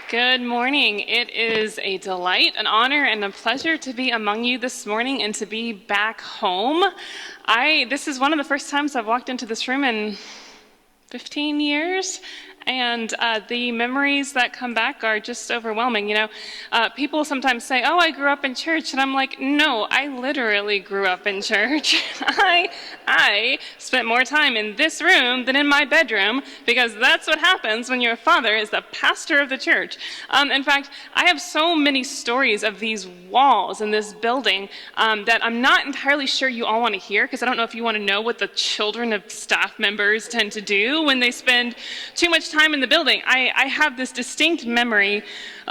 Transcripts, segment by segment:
Good morning. It is a delight, an honor, and a pleasure to be among you this morning and to be back home. This is one of the first times I've walked into this room in 15 years, and the memories that come back are just overwhelming. People sometimes say, "Oh, I grew up in church," and I'm like, "No, I literally grew up in church. I spent more time in this room than in my bedroom, because that's what happens when your father is the pastor of the church." In fact, I have so many stories of these walls in this building that I'm not entirely sure you all want to hear, because I don't know if you want to know what the children of staff members tend to do when they spend too much time in the building. I have this distinct memory.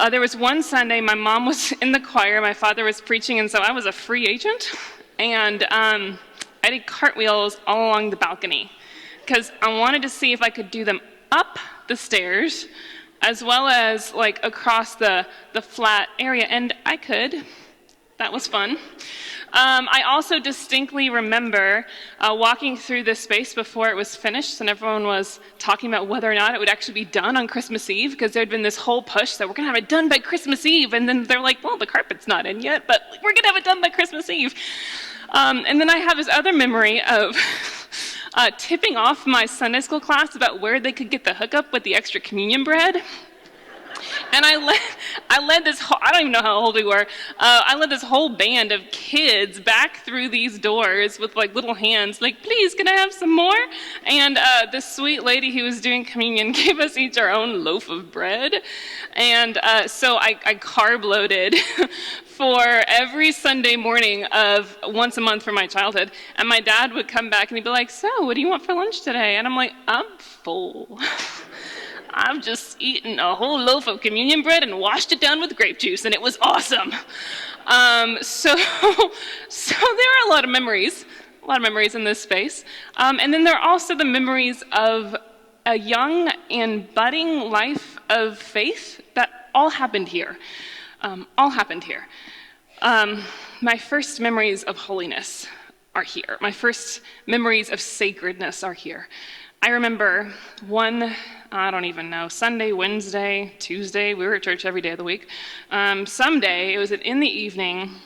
There was one Sunday, my mom was in the choir, my father was preaching, and so I was a free agent, and I did cartwheels all along the balcony, because I wanted to see if I could do them up the stairs, as well as like across the flat area, and I could. That was fun. I also distinctly remember walking through this space before it was finished, and everyone was talking about whether or not it would actually be done on Christmas Eve, because there had been this whole push that we're going to have it done by Christmas Eve, and then they're like, well, the carpet's not in yet, but we're going to have it done by Christmas Eve. And then I have this other memory of tipping off my Sunday school class about where they could get the hookup with the extra communion bread. And I led this whole, I don't even know how old we were, I led this whole band of kids back through these doors with like little hands, like, "Please, can I have some more?" And this sweet lady who was doing communion gave us each our own loaf of bread. And so I carb loaded for every Sunday morning of once a month for my childhood. And my dad would come back and he'd be like, "So, what do you want for lunch today?" And I'm like, "I'm full." I've just eaten a whole loaf of communion bread and washed it down with grape juice, and it was awesome. So there are a lot of memories in this space. And then there are also the memories of a young and budding life of faith that all happened here. My first memories of holiness are here. My first memories of sacredness are here. I remember one, I don't even know, Sunday, Wednesday, Tuesday, we were at church every day of the week. Someday, it was in the evening,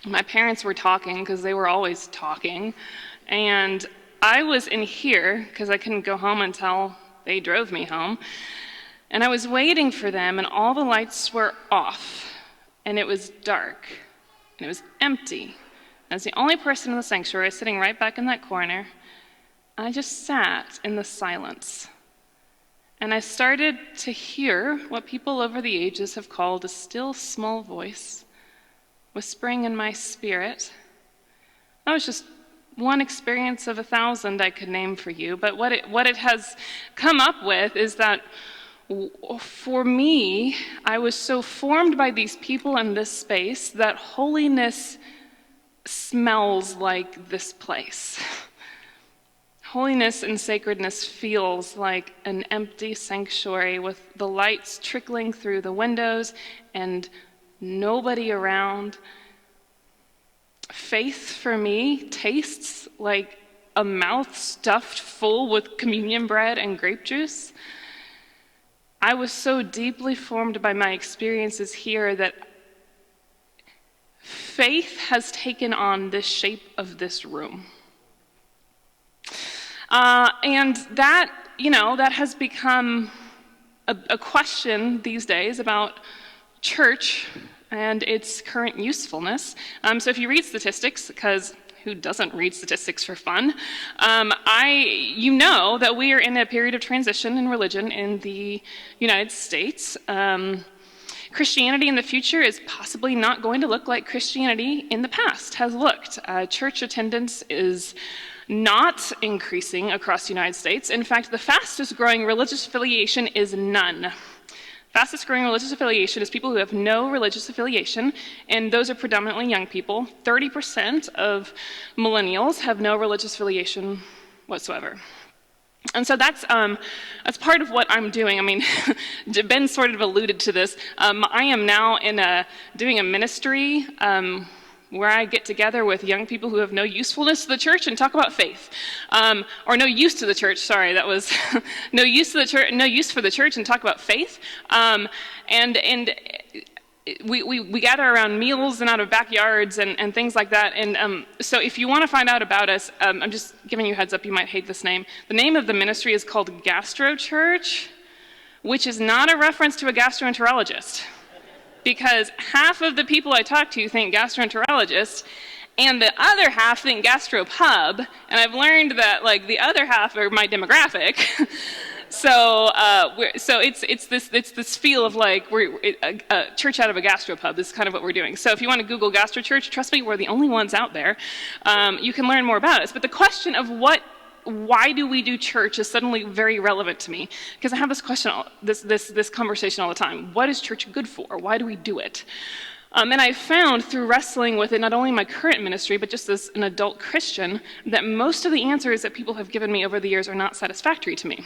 my parents were talking, because they were always talking, and I was in here, because I couldn't go home until they drove me home, and I was waiting for them, and all the lights were off, and it was dark, and it was empty. I was the only person in the sanctuary, sitting right back in that corner. I just sat in the silence, and I started to hear what people over the ages have called a still small voice whispering in my spirit. That was just one experience of 1,000 I could name for you, but what it has come up with is that for me, I was so formed by these people in this space that holiness smells like this place. Holiness and sacredness feels like an empty sanctuary with the lights trickling through the windows and nobody around. Faith for me tastes like a mouth stuffed full with communion bread and grape juice. I was so deeply formed by my experiences here that faith has taken on the shape of this room. And that has become a question these days about church and its current usefulness. So if you read statistics, because who doesn't read statistics for fun, you know that we are in a period of transition in religion in the United States. Christianity in the future is possibly not going to look like Christianity in the past has looked. Church attendance is not increasing across the United States. In fact, the fastest growing religious affiliation is none. Fastest growing religious affiliation is people who have no religious affiliation, and those are predominantly young people. 30% of millennials have no religious affiliation whatsoever. And so that's part of what I'm doing. I mean, Ben sort of alluded to this. I am now doing a ministry where I get together with young people who have no usefulness to the church and talk about faith. Or no use to the church, sorry, that was no use to the church, no use for the church and talk about faith. We gather around meals and out of backyards and things like that. And so if you want to find out about us, I'm just giving you a heads up, you might hate this name. The name of the ministry is called Gastro Church, which is not a reference to a gastroenterologist. Because half of the people I talk to think gastroenterologist, and the other half think gastropub, and I've learned that like the other half are my demographic. So it's this feel of like we're a church out of a gastropub is kind of what we're doing. So if you want to Google Gastro Church, trust me, we're the only ones out there. You can learn more about us. But the question of why do we do church is suddenly very relevant to me, because I have this question, this conversation all the time. What is church good for? Why do we do it? And I found through wrestling with it, not only in my current ministry, but just as an adult Christian, that most of the answers that people have given me over the years are not satisfactory to me.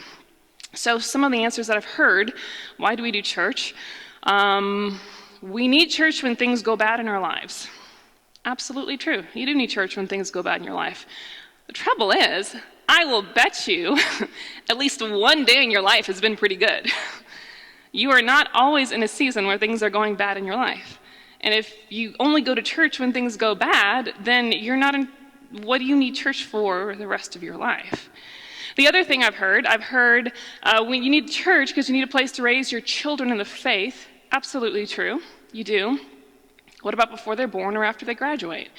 So some of the answers that I've heard, why do we do church? We need church when things go bad in our lives. Absolutely true. You do need church when things go bad in your life. The trouble is, I will bet you at least one day in your life has been pretty good. You are not always in a season where things are going bad in your life. And if you only go to church when things go bad, then you're not in, what do you need church for the rest of your life? The other thing I've heard when you need church because you need a place to raise your children in the faith. Absolutely true, you do. What about before they're born or after they graduate?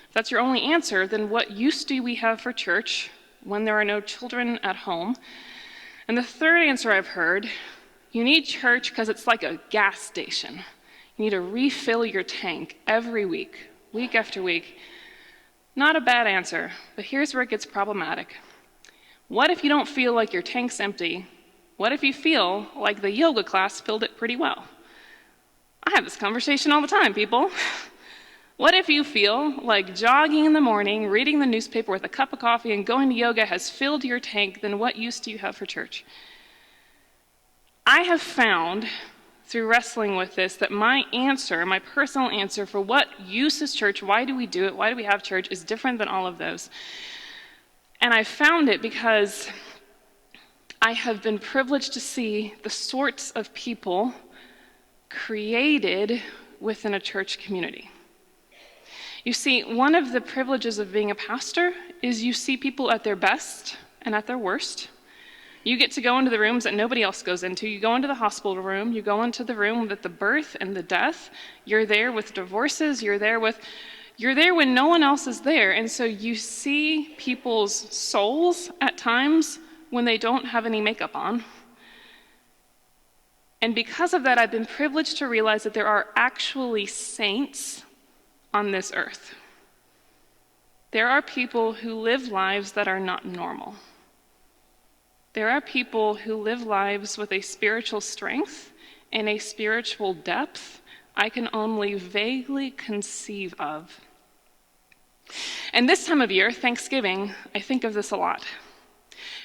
If that's your only answer, then what use do we have for church when there are no children at home? And the third answer I've heard, you need church because it's like a gas station. You need to refill your tank every week, week after week. Not a bad answer, but here's where it gets problematic. What if you don't feel like your tank's empty? What if you feel like the yoga class filled it pretty well? I have this conversation all the time, people. What if you feel like jogging in the morning, reading the newspaper with a cup of coffee, and going to yoga has filled your tank? Then what use do you have for church? I have found through wrestling with this that my personal answer for what use is church, why do we do it, why do we have church, is different than all of those. And I found it because I have been privileged to see the sorts of people created within a church community. You see, one of the privileges of being a pastor is you see people at their best and at their worst. You get to go into the rooms that nobody else goes into. You go into the hospital room. You go into the room with the birth and the death. You're there with divorces. You're there when no one else is there. And so you see people's souls at times when they don't have any makeup on. And because of that, I've been privileged to realize that there are actually saints on this earth. There are people who live lives that are not normal. There are people who live lives with a spiritual strength and a spiritual depth I can only vaguely conceive of. And this time of year, Thanksgiving, I think of this a lot,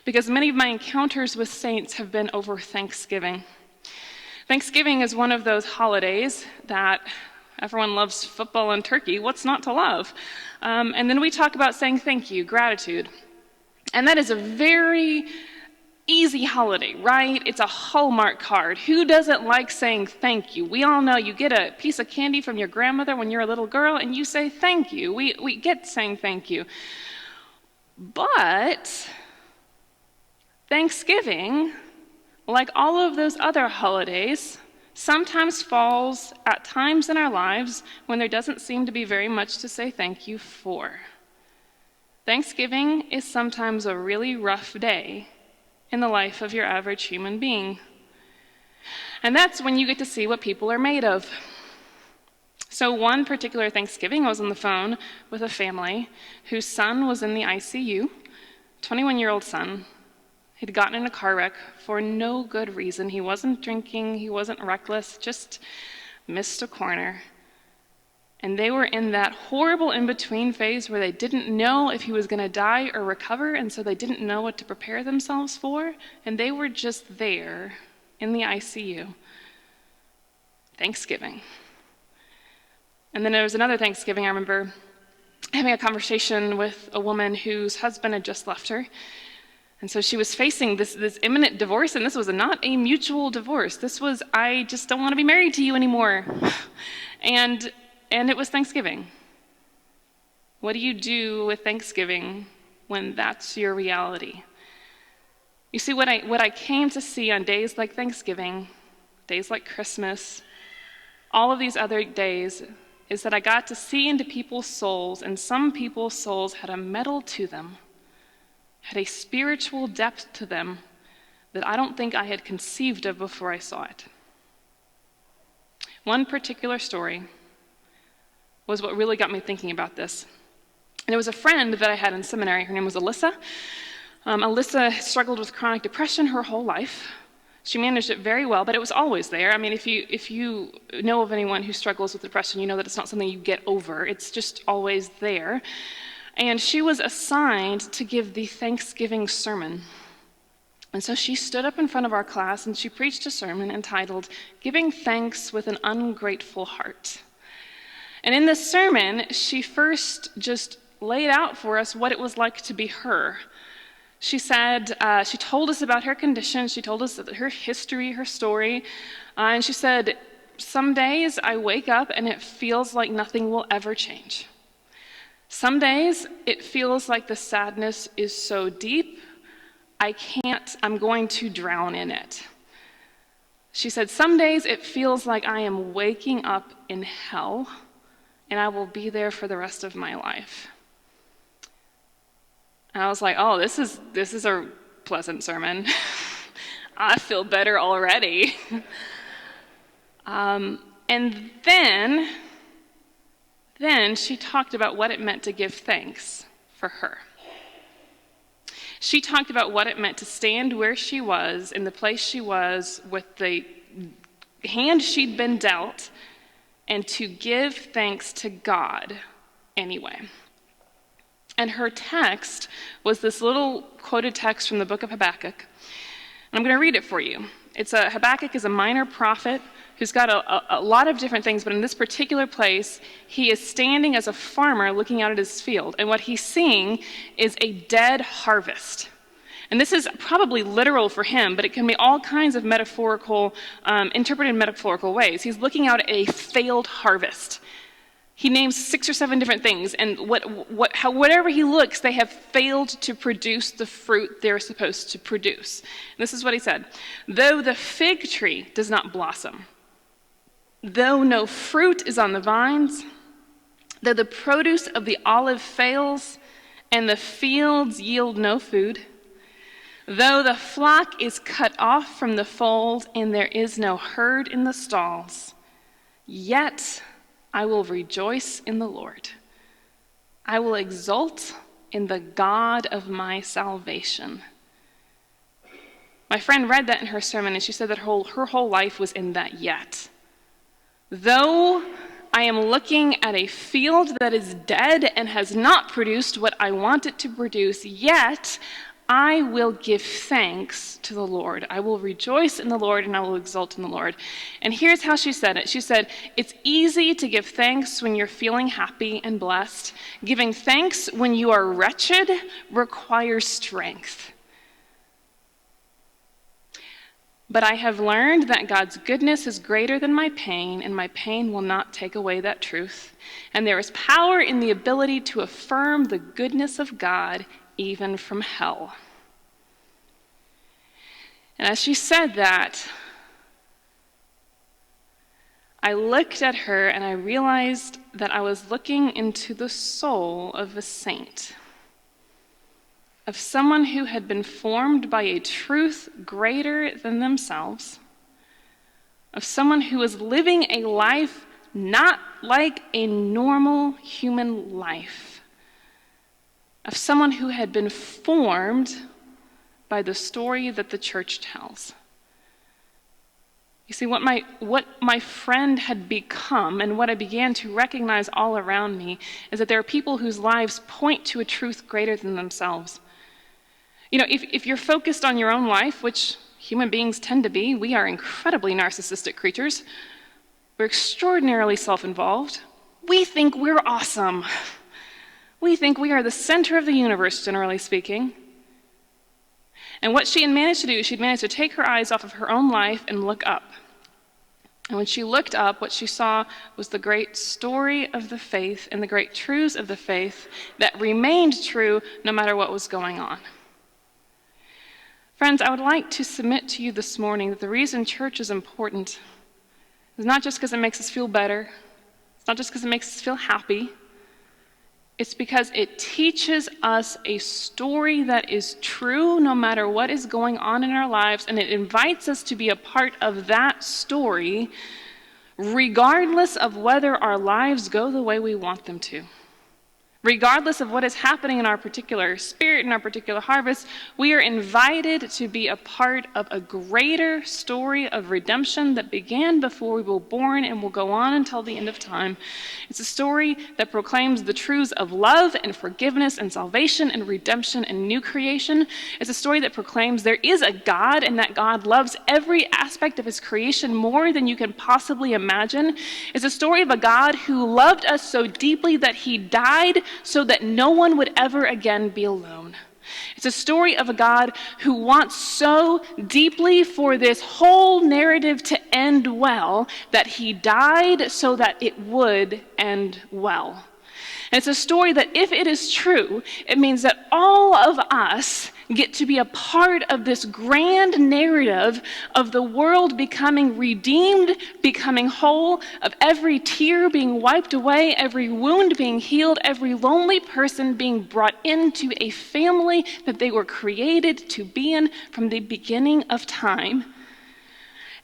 because many of my encounters with saints have been over Thanksgiving. Thanksgiving is one of those holidays that everyone loves football and turkey. What's not to love? And then we talk about saying thank you, gratitude. And that is a very easy holiday, right? It's a Hallmark card. Who doesn't like saying thank you? We all know you get a piece of candy from your grandmother when you're a little girl and you say thank you. We get saying thank you. But Thanksgiving, like all of those other holidays, sometimes falls at times in our lives when there doesn't seem to be very much to say thank you for. Thanksgiving is sometimes a really rough day in the life of your average human being. And that's when you get to see what people are made of. So one particular Thanksgiving, I was on the phone with a family whose son was in the ICU, 21-year-old son. He'd gotten in a car wreck for no good reason. He wasn't drinking, he wasn't reckless, just missed a corner. And they were in that horrible in-between phase where they didn't know if he was going to die or recover, and so they didn't know what to prepare themselves for, and they were just there in the ICU. Thanksgiving. And then there was another Thanksgiving. I remember having a conversation with a woman whose husband had just left her. And so she was facing this imminent divorce, and this was not a mutual divorce. This was, I just don't want to be married to you anymore. And it was Thanksgiving. What do you do with Thanksgiving when that's your reality? You see, what I came to see on days like Thanksgiving, days like Christmas, all of these other days, is that I got to see into people's souls, and some people's souls had a metal to them, had a spiritual depth to them that I don't think I had conceived of before I saw it. One particular story was what really got me thinking about this. And it was a friend that I had in seminary. Her name was Alyssa. Alyssa struggled with chronic depression her whole life. She managed it very well, but it was always there. I mean, if you know of anyone who struggles with depression, you know that it's not something you get over. It's just always there. And she was assigned to give the Thanksgiving sermon. And so she stood up in front of our class and she preached a sermon entitled, "Giving Thanks with an Ungrateful Heart." And in this sermon, she first just laid out for us what it was like to be her. She said, she told us about her condition, she told us her history, her story, and she said, "Some days I wake up and it feels like nothing will ever change. Some days it feels like the sadness is so deep, I'm going to drown in it." She said, "Some days it feels like I am waking up in hell and I will be there for the rest of my life." And I was like, oh, this is a pleasant sermon. I feel better already. And then she talked about what it meant to give thanks for her. She talked about what it meant to stand where she was, in the place she was, with the hand she'd been dealt, and to give thanks to God anyway. And her text was this little quoted text from the book of Habakkuk. And I'm going to read it for you. Habakkuk is a minor prophet who's got a lot of different things, but in this particular place, he is standing as a farmer looking out at his field. And what he's seeing is a dead harvest. And this is probably literal for him, but it can be all kinds of interpreted in metaphorical ways. He's looking out at a failed harvest. He names 6 or 7 different things, and whatever he looks, they have failed to produce the fruit they're supposed to produce. And this is what he said: "Though the fig tree does not blossom, though no fruit is on the vines, though the produce of the olive fails, and the fields yield no food, though the flock is cut off from the fold, and there is no herd in the stalls, yet I will rejoice in the Lord. I will exult in the God of my salvation." My friend read that in her sermon, and she said that her whole life was in that yet. Though I am looking at a field that is dead and has not produced what I want it to produce, yet I will give thanks to the Lord. I will rejoice in the Lord, and I will exult in the Lord. And here's how she said it. She said, "It's easy to give thanks when you're feeling happy and blessed. Giving thanks when you are wretched requires strength. But I have learned that God's goodness is greater than my pain, and my pain will not take away that truth. And there is power in the ability to affirm the goodness of God even from hell." And as she said that, I looked at her and I realized that I was looking into the soul of a saint, of someone who had been formed by a truth greater than themselves, of someone who was living a life not like a normal human life, of someone who had been formed by the story that the church tells. You see, what my friend had become, and what I began to recognize all around me, is that there are people whose lives point to a truth greater than themselves. You know, if you're focused on your own life, which human beings tend to be, we are incredibly narcissistic creatures. We're extraordinarily self-involved. we think we're awesome. We think we are the center of the universe, generally speaking. And what she had managed to do, she'd managed to take her eyes off of her own life and look up. And when she looked up, what she saw was the great story of the faith and the great truths of the faith that remained true no matter what was going on. Friends, I would like to submit to you this morning that the reason church is important is not just because it makes us feel better. It's not just because it makes us feel happy. It's because it teaches us a story that is true no matter what is going on in our lives, and it invites us to be a part of that story regardless of whether our lives go the way we want them to. Regardless of what is happening in our particular spirit, in our particular harvest, we are invited to be a part of a greater story of redemption that began before we were born and will go on until the end of time. It's a story that proclaims the truths of love and forgiveness and salvation and redemption and new creation. It's a story that proclaims there is a God and that God loves every aspect of his creation more than you can possibly imagine. It's a story of a God who loved us so deeply that he died so that no one would ever again be alone. It's a story of a God who wants so deeply for this whole narrative to end well that he died so that it would end well. And it's a story that if it is true, it means that all of us get to be a part of this grand narrative of the world becoming redeemed, becoming whole, of every tear being wiped away, every wound being healed, every lonely person being brought into a family that they were created to be in from the beginning of time.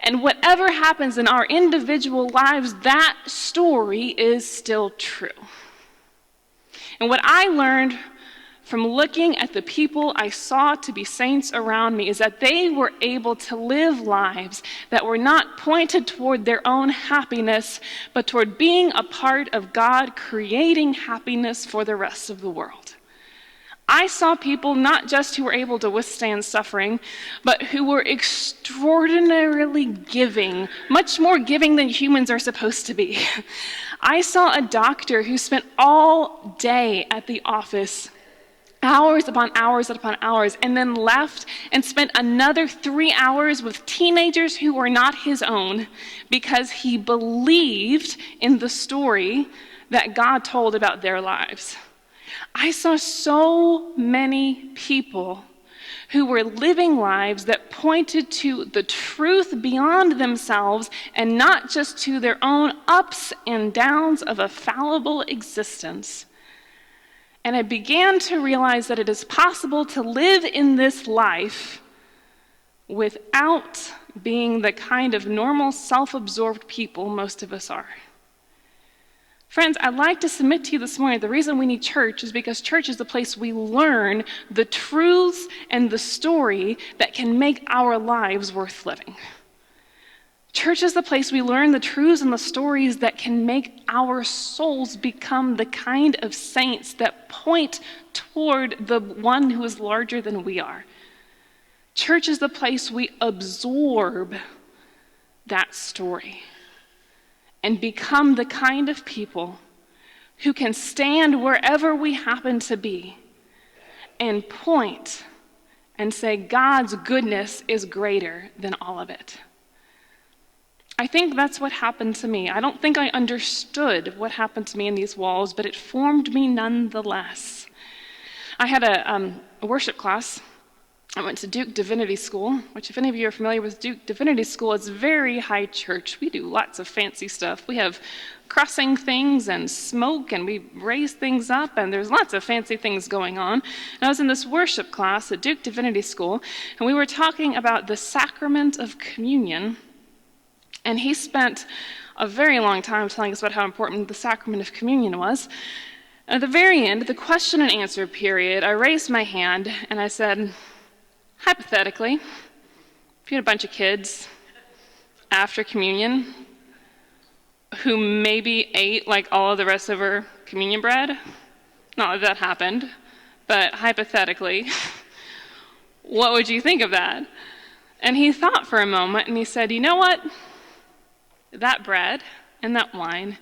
And whatever happens in our individual lives, that story is still true. And what I learned from looking at the people I saw to be saints around me is that they were able to live lives that were not pointed toward their own happiness, but toward being a part of God creating happiness for the rest of the world. I saw people not just who were able to withstand suffering, but who were extraordinarily giving, much more giving than humans are supposed to be. I saw a doctor who spent all day at the office, hours upon hours upon hours, and then left and spent another 3 hours with teenagers who were not his own because he believed in the story that God told about their lives. I saw so many people who were living lives that pointed to the truth beyond themselves and not just to their own ups and downs of a fallible existence. And I began to realize that it is possible to live in this life without being the kind of normal, self-absorbed people most of us are. Friends, I'd like to submit to you this morning, the reason we need church is because church is the place we learn the truths and the story that can make our lives worth living. Church is the place we learn the truths and the stories that can make our souls become the kind of saints that point toward the one who is larger than we are. Church is the place we absorb that story and become the kind of people who can stand wherever we happen to be and point and say God's goodness is greater than all of it. I think that's what happened to me. I don't think I understood what happened to me in these walls, but it formed me nonetheless. I had a worship class. I went to Duke Divinity School, which if any of you are familiar with Duke Divinity School, it's very high church. We do lots of fancy stuff. We have crossing things and smoke, and we raise things up, and there's lots of fancy things going on. And I was in this worship class at Duke Divinity School, and we were talking about the sacrament of communion, and he spent a very long time telling us about how important the sacrament of communion was. At the very end, the question and answer period, I raised my hand, and I said, hypothetically, if you had a bunch of kids after communion who maybe ate like all of the rest of her communion bread, not that that happened, but hypothetically, what would you think of that? And he thought for a moment and he said, you know what? That bread and that wine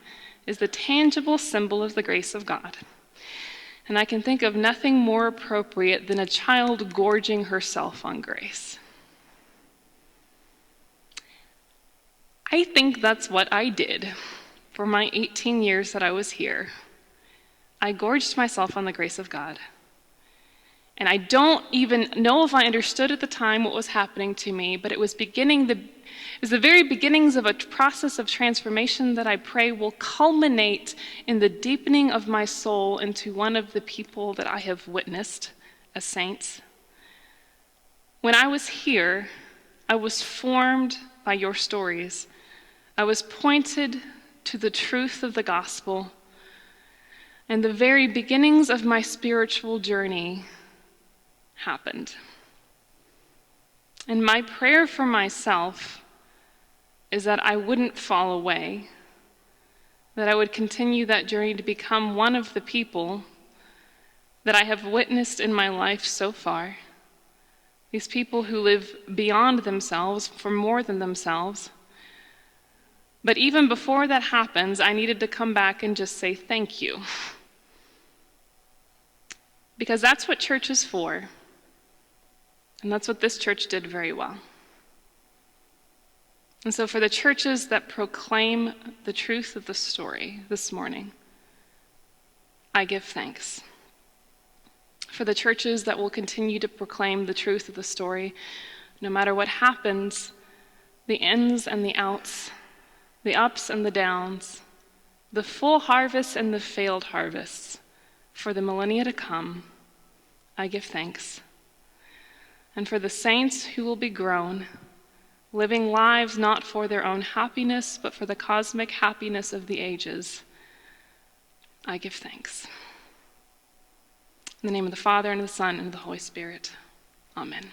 is the tangible symbol of the grace of God. And I can think of nothing more appropriate than a child gorging herself on grace. I think that's what I did for my 18 years that I was here. I gorged myself on the grace of God. And I don't even know if I understood at the time what was happening to me, but it was the very beginnings of a process of transformation that I pray will culminate in the deepening of my soul into one of the people that I have witnessed as saints. When I was here, I was formed by your stories. I was pointed to the truth of the gospel, and the very beginnings of my spiritual journey happened. And my prayer for myself is that I wouldn't fall away, that I would continue that journey to become one of the people that I have witnessed in my life so far, these people who live beyond themselves, for more than themselves. But even before that happens, I needed to come back and just say thank you. Because that's what church is for. And that's what this church did very well. And so for the churches that proclaim the truth of the story this morning, I give thanks. For the churches that will continue to proclaim the truth of the story, no matter what happens, the ins and the outs, the ups and the downs, the full harvest and the failed harvests, for the millennia to come, I give thanks. And for the saints who will be grown, living lives not for their own happiness, but for the cosmic happiness of the ages, I give thanks. In the name of the Father, and of the Son, and of the Holy Spirit. Amen.